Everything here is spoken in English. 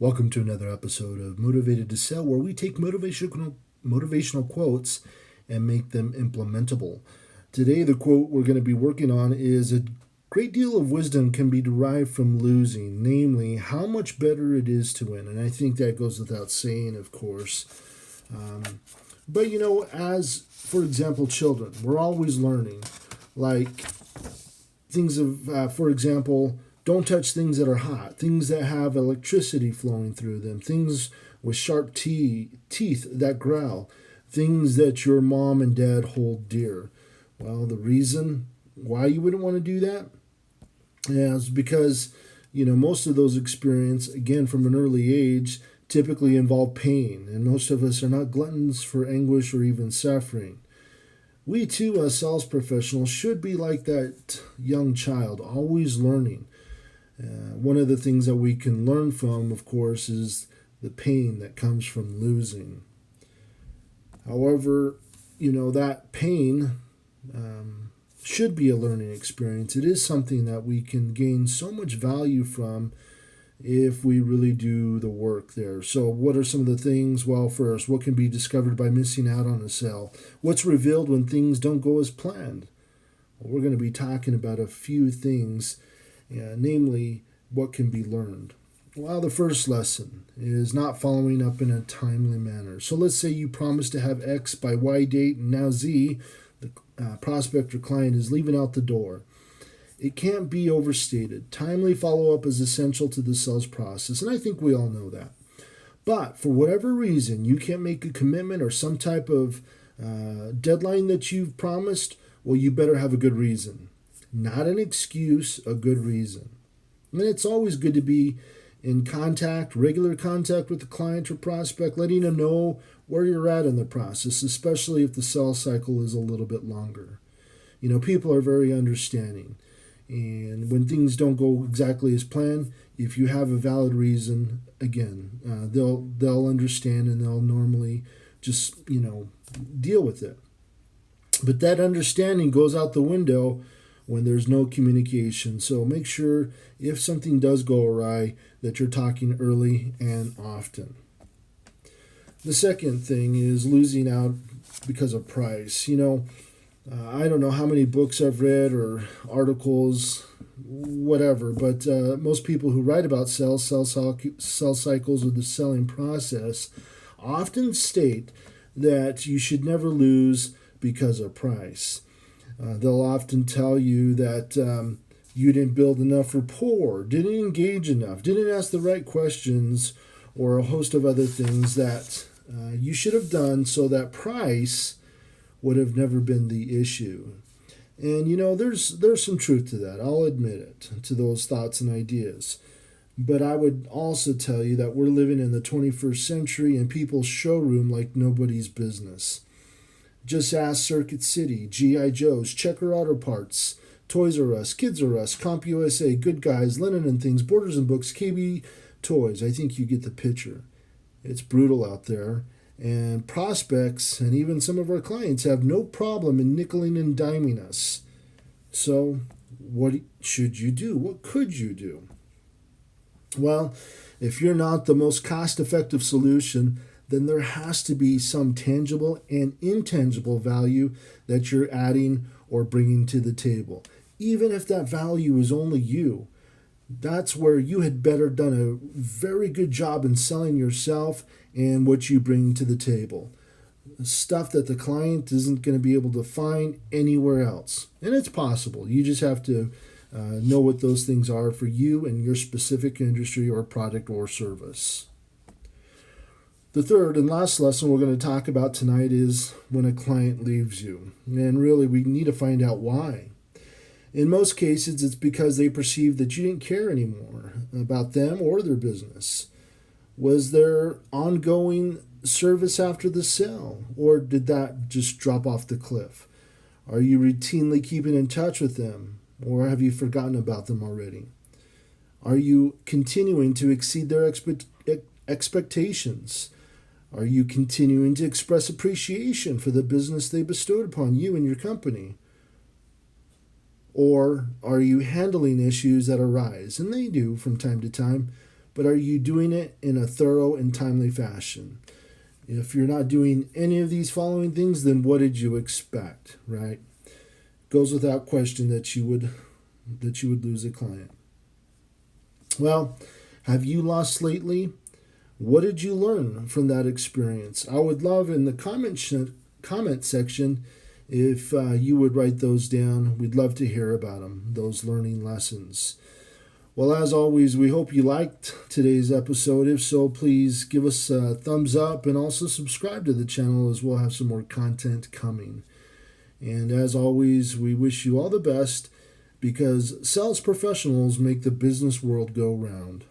Welcome to another episode of Motivated to Sell, where we take motivational quotes and make them implementable. Today, the quote we're going to be working on is a great deal of wisdom can be derived from losing, namely, how much better it is to win. And I think that goes without saying, of course. But as for example, children, we're always learning. Like things of, for example, don't touch things that are hot, things that have electricity flowing through them, things with sharp teeth that growl, things that your mom and dad hold dear. Well, the reason why you wouldn't want to do that is because, most of those experiences, again, from an early age, typically involve pain, and most of us are not gluttons for anguish or even suffering. We too, as sales professionals, should be like that young child, always learning. One of the things that we can learn from, of course, is the pain that comes from losing. However, that pain should be a learning experience. It is something that we can gain so much value from if we really do the work there. So what are some of the things? Well, first, what can be discovered by missing out on a sale? What's revealed when things don't go as planned? Well, we're going to be talking about a few things, namely what can be learned. Well, the first lesson is not following up in a timely manner. So let's say you promised to have X by Y date, and now Z, the prospect or client, is leaving out the door. It can't be overstated. Timely follow-up is essential to the sales process, and I think we all know that. But for whatever reason, you can't make a commitment or some type of deadline that you've promised, well, you better have a good reason. Not an excuse, a good reason. And it's always good to be in regular contact with the client or prospect, letting them know where you're at in the process, especially if the sales cycle is a little bit longer. People are very understanding. And when things don't go exactly as planned, if you have a valid reason, again, they'll understand and they'll normally just, deal with it. But that understanding goes out the window when there's no communication. So make sure if something does go awry that you're talking early and often. The second thing is losing out because of price. I don't know how many books I've read or articles, whatever, but most people who write about sell cycles, or the selling process often state that you should never lose because of price. They'll often tell you that you didn't build enough rapport, didn't engage enough, didn't ask the right questions, or a host of other things that you should have done so that price would have never been the issue. And there's some truth to that. I'll admit it, to those thoughts and ideas. But I would also tell you that we're living in the 21st century and people showroom like nobody's business. Just ask Circuit City, G.I. Joe's, Checker Auto Parts, Toys R Us, Kids R Us, Comp USA, Good Guys, Linen and Things, Borders and Books, KB Toys. I think you get the picture. It's brutal out there. And prospects and even some of our clients have no problem in nickeling and diming us. So what should you do? What could you do? Well, if you're not the most cost-effective solution, then there has to be some tangible and intangible value that you're adding or bringing to the table. Even if that value is only you, that's where you had better done a very good job in selling yourself and what you bring to the table. Stuff that the client isn't going to be able to find anywhere else. And it's possible. You just have to know what those things are for you and your specific industry or product or service. The third and last lesson we're going to talk about tonight is when a client leaves you. And really, we need to find out why. In most cases, it's because they perceive that you didn't care anymore about them or their business. Was there ongoing service after the sale, or did that just drop off the cliff? Are you routinely keeping in touch with them, or have you forgotten about them already? Are you continuing to exceed their expectations? Are you continuing to express appreciation for the business they bestowed upon you and your company? Or are you handling issues that arise, and they do from time to time, but are you doing it in a thorough and timely fashion? If you're not doing any of these following things, then what did you expect, right? Goes without question that you would lose a client. Well, have you lost lately? What did you learn from that experience? I would love in the comment section if you would write those down. We'd love to hear about them, those learning lessons. Well, as always, we hope you liked today's episode. If so, please give us a thumbs up and also subscribe to the channel, as we'll have some more content coming. And as always, we wish you all the best, because sales professionals make the business world go round.